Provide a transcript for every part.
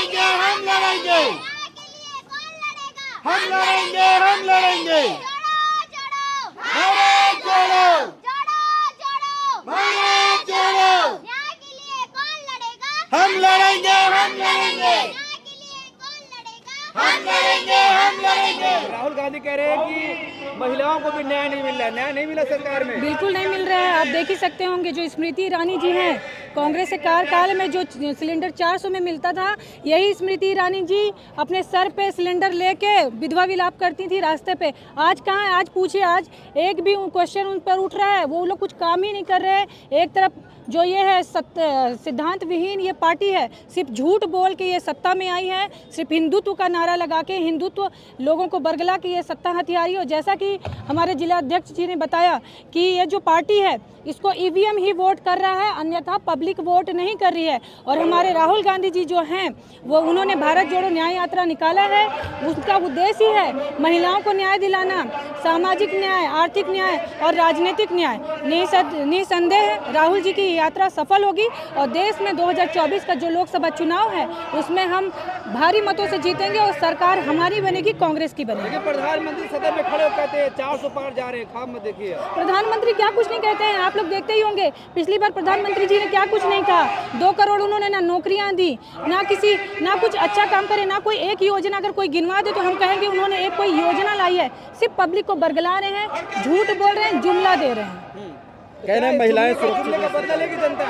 लड़ेंगे, हम लड़ेंगे, हम लड़ेंगे, हम लड़ेंगे। भारत जोड़ो, भारत जोड़ो। हम लड़ेंगे, हम लड़ेंगे, हम लड़ेंगे, हम लड़ेंगे। राहुल गांधी कह रहे हैं कि महिलाओं को भी न्याय नहीं मिल रहा है, न्याय नहीं मिला सरकार में। बिल्कुल नहीं मिल रहा है। आप देख ही सकते होंगे जो स्मृति ईरानी जी हैं, कांग्रेस के कार्यकाल में जो सिलेंडर 400 में मिलता था, यही स्मृति ईरानी जी अपने सर पे सिलेंडर लेके विधवा विलाप करती थी रास्ते पे। आज कहाँ है? आज पूछिए, आज एक भी क्वेश्चन उन पर उठ रहा है? वो लोग कुछ काम ही नहीं कर रहे हैं। एक तरफ जो ये है सिद्धांत विहीन ये पार्टी है, सिर्फ झूठ बोल के ये सत्ता में आई है, सिर्फ हिंदुत्व का नारा लगा के हिंदुत्व लोगों को बरगला के ये सत्ता हथियारी। और जैसा कि हमारे जिला अध्यक्ष जी ने बताया कि ये जो पार्टी है इसको ईवीएम ही वोट कर रहा है, अन्यथा पब्लिक वोट नहीं कर रही है। और हमारे राहुल गांधी जी जो हैं वो उन्होंने भारत जोड़ो न्याय यात्रा निकाला है। उसका उद्देश्य ही है महिलाओं को न्याय दिलाना, सामाजिक न्याय, आर्थिक न्याय और राजनीतिक न्याय। निसंदेह राहुल जी की यात्रा सफल होगी और देश में 2024 का जो लोकसभा चुनाव है उसमें हम भारी मतों से जीतेंगे और सरकार हमारी बनेगी, कांग्रेस की बनेगी। प्रधानमंत्री सदन में खड़े होकर कहते हैं 400 पार जा रहे हैं, खाम मत देखिए। प्रधानमंत्री क्या कुछ नहीं कहते हैं, आप लोग देखते ही होंगे। पिछली बार प्रधानमंत्री जी ने क्या कुछ नहीं कहा। 2 करोड़ उन्होंने ना नौकरियां दी, ना कुछ अच्छा काम करे, ना कोई एक योजना अगर कोई गिनवा दे तो हम कहेंगे उन्होंने एक कोई योजना लाई है। सिर्फ पब्लिक को बरगला रहे हैं, झूठ बोल रहे हैं, जुमला दे रहे हैं। कह रहे हैं महिलाएं सुरक्षित का बदला लेगी जनता,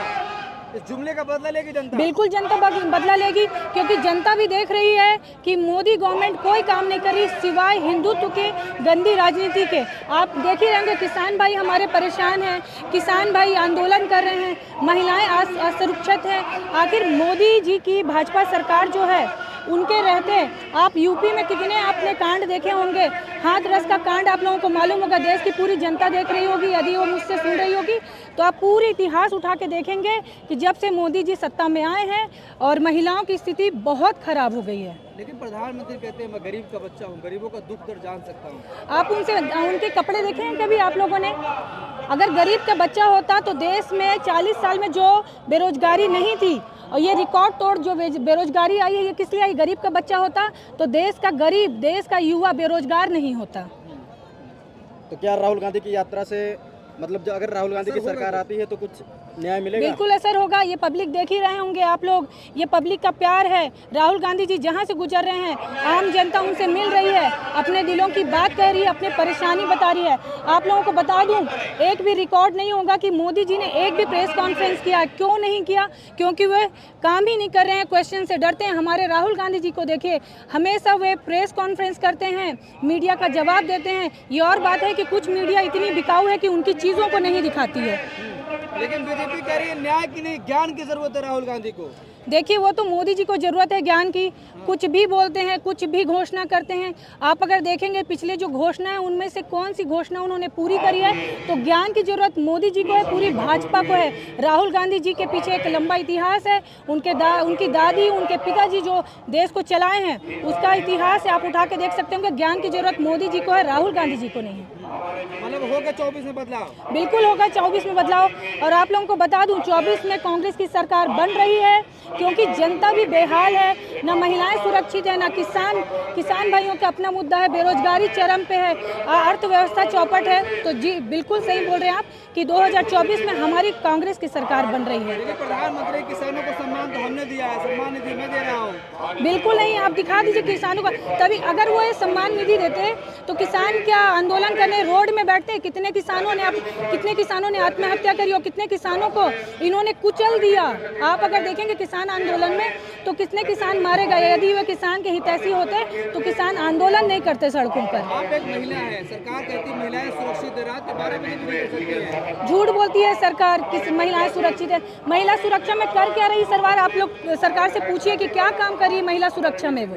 इस जुमले का बदला लेगी जनता। बिल्कुल जनता बदला लेगी, क्योंकि जनता भी देख रही है कि मोदी गवर्नमेंट कोई काम नहीं कर रही सिवाय हिंदुत्व के गंदी राजनीति के। आप देख ही रहेंगे किसान भाई हमारे परेशान हैं, किसान भाई आंदोलन कर रहे हैं, महिलाएं असुरक्षित हैं। आखिर मोदी जी की भाजपा सरकार जो है उनके रहते आप यूपी में कितने आपने कांड देखे होंगे। हाथरस का कांड आप लोगों को मालूम होगा, देश की पूरी जनता देख रही होगी। यदि वो मुझसे सुन रही होगी तो आप पूरी इतिहास उठा के देखेंगे कि जब से मोदी जी सत्ता में आए हैं और महिलाओं की स्थिति बहुत खराब हो गई है। लेकिन प्रधानमंत्री कहते हैं मैं गरीब का बच्चा हूँ, गरीबों का दुख दर्द जान सकता हूँ। आप उनके कपड़े देखे हैं कभी आप लोगों ने? अगर गरीब का बच्चा होता तो देश में 40 साल में जो बेरोजगारी नहीं थी और ये रिकॉर्ड तोड़ जो बेरोजगारी आई है, ये किस लिए आई? गरीब का बच्चा होता तो देश का गरीब, देश का युवा बेरोजगार नहीं होता। तो क्या राहुल गांधी की यात्रा से मतलब जो अगर राहुल गांधी की सरकार आती है तो कुछ न्याय मिलेगा? बिल्कुल असर होगा। ये पब्लिक देख ही रहे होंगे आप लोग, ये पब्लिक का प्यार है। राहुल गांधी जी जहाँ से गुजर रहे हैं आम जनता उनसे मिल रही है, अपने दिलों की बात कह रही है, अपनी परेशानी बता रही है। आप लोगों को बता दूं, एक भी रिकॉर्ड नहीं होगा कि मोदी जी ने एक भी प्रेस कॉन्फ्रेंस किया। क्यों नहीं किया? क्योंकि वे काम ही नहीं कर रहे हैं, क्वेश्चन से डरते हैं। हमारे राहुल गांधी जी को देखिए, हमेशा वे प्रेस कॉन्फ्रेंस करते हैं, मीडिया का जवाब देते हैं। ये और बात है कि कुछ मीडिया इतनी बिकाऊ है कि उनकी चीज़ों को नहीं दिखाती है। लेकिन बीजेपी कह रही है न्याय की नहीं, ज्ञान की जरूरत है राहुल गांधी को। देखिए, वो तो मोदी जी को जरूरत है ज्ञान की, कुछ भी बोलते हैं, कुछ भी घोषणा करते हैं। आप अगर देखेंगे पिछले जो घोषणा है उनमें से कौन सी घोषणा उन्होंने पूरी करी है? तो ज्ञान की जरूरत मोदी जी को है, पूरी भाजपा को है। राहुल गांधी जी के पीछे एक लंबा इतिहास है। उनकी दादी, उनके पिताजी जो देश को चलाए हैं उसका इतिहास है, आप उठा के देख सकते हैं। ज्ञान की जरूरत मोदी जी को है, राहुल गांधी जी को नहीं है। मतलब होगा 24 में बदलाव? बिल्कुल होगा 24 में बदलाव। और आप लोगों को बता दूं 24 में कांग्रेस की सरकार बन रही है, क्योंकि जनता भी बेहाल है, ना महिलाएं सुरक्षित है, ना किसान भाइयों का अपना मुद्दा है, बेरोजगारी चरम पे है, अर्थव्यवस्था चौपट है। तो जी बिल्कुल सही बोल रहे हैं आप कि 2024 में हमारी कांग्रेस की सरकार बन रही है। लेकिन प्रधानमंत्री किसानों को सम्मान तो हमने दिया है, सम्मान निधि मैं दे रहा हूँ। बिल्कुल नहीं, आप दिखा दीजिए किसानों का। तभी अगर वो ये सम्मान निधि देते तो किसान क्या आंदोलन करने रोड में बैठते? कितने किसानों ने आत्महत्या करी और कितने किसानों को इन्होंने कुचल दिया। आप अगर देखेंगे किसान आंदोलन में तो कितने किसान मारे गए। यदि वे किसान के हितैषी होते तो किसान आंदोलन नहीं करते सड़कों पर। आप एक महिला है, सरकार कहती महिलाएं सुरक्षित है, रात के 12 बजे भी निकल सकती है। झूठ बोलती है सरकार कि महिलाएं सुरक्षित है। महिला सुरक्षा में कर क्या रही सरकार? आप लोग सरकार से पूछिए कि क्या काम कर रही है महिला सुरक्षा में। वो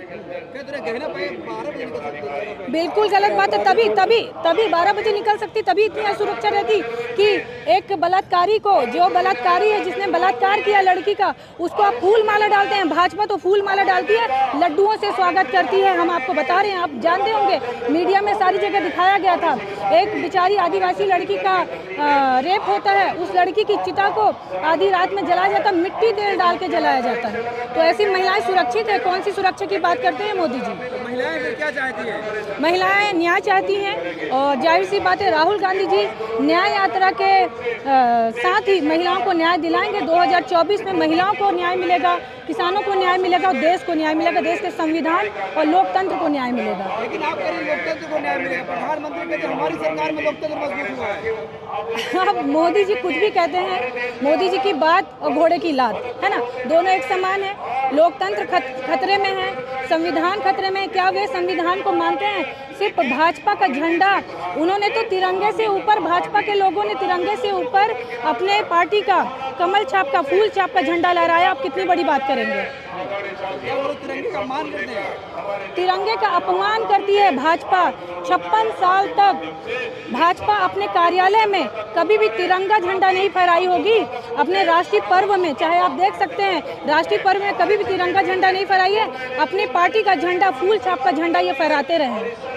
बिल्कुल गलत बात है। तभी 12 बजे निकल सकती, तभी इतनी असुरक्षा रहती कि एक बलात्कारी को, जो बलात्कारी है जिसने बलात्कार किया लड़की का, उसको आप फूल माला डालते हैं। भाजपा तो फूल माला डालती है, लड्डुओं से स्वागत करती है। हम आपको बता रहे हैं, आप जानते होंगे, मीडिया में सारी जगह दिखाया गया था। एक बेचारी आदिवासी लड़की का रेप होता है, उस लड़की की चिता को आधी रात में जलाया जाता, मिट्टी तेल डाल के जलाया जाता। जाता है। तो ऐसी महिलाएं सुरक्षित है? कौन सी सुरक्षा की बात करते हैं मोदी जी? तो महिलाएं फिर क्या चाहती हैं? महिलाएं न्याय चाहती हैं और जाहिर सी बात है राहुल गांधी जी न्याय यात्रा के साथ ही महिलाओं को न्याय दिलाएंगे। 2024 में महिलाओं को न्याय मिलेगा, किसानों को न्याय मिलेगा और देश को न्याय मिलेगा, देश के संविधान और लोकतंत्र को न्याय मिलेगा। लेकिन आप कह रही लोकतंत्र को न्याय मिलेगा, प्रधानमंत्री कहते हैं हमारी सरकार में लोकतंत्र मजबूत हुआ है। अब मोदी जी कुछ भी कहते हैं, मोदी जी की बात और घोड़े की लात, है ना, दोनों एक समान है। लोकतंत्र खतरे में है, संविधान खतरे में है। क्या वे संविधान को मानते हैं? सिर्फ भाजपा का झंडा, उन्होंने तो तिरंगे से ऊपर, भाजपा के लोगों ने तिरंगे से ऊपर अपने पार्टी का कमल छाप का, फूल छाप का झंडा लहराया। आप कितनी बड़ी बात करेंगे? तिरंगे का मान करते हैं, तिरंगे का अपमान करती है भाजपा। 56 साल तक भाजपा अपने कार्यालय में कभी भी तिरंगा झंडा नहीं फहराई होगी। अपने राष्ट्रीय पर्व में, चाहे आप देख सकते हैं, राष्ट्रीय पर्व में कभी भी तिरंगा झंडा नहीं फहराई है। अपनी पार्टी का झंडा, फूल छाप का झंडा ये फहराते रहे।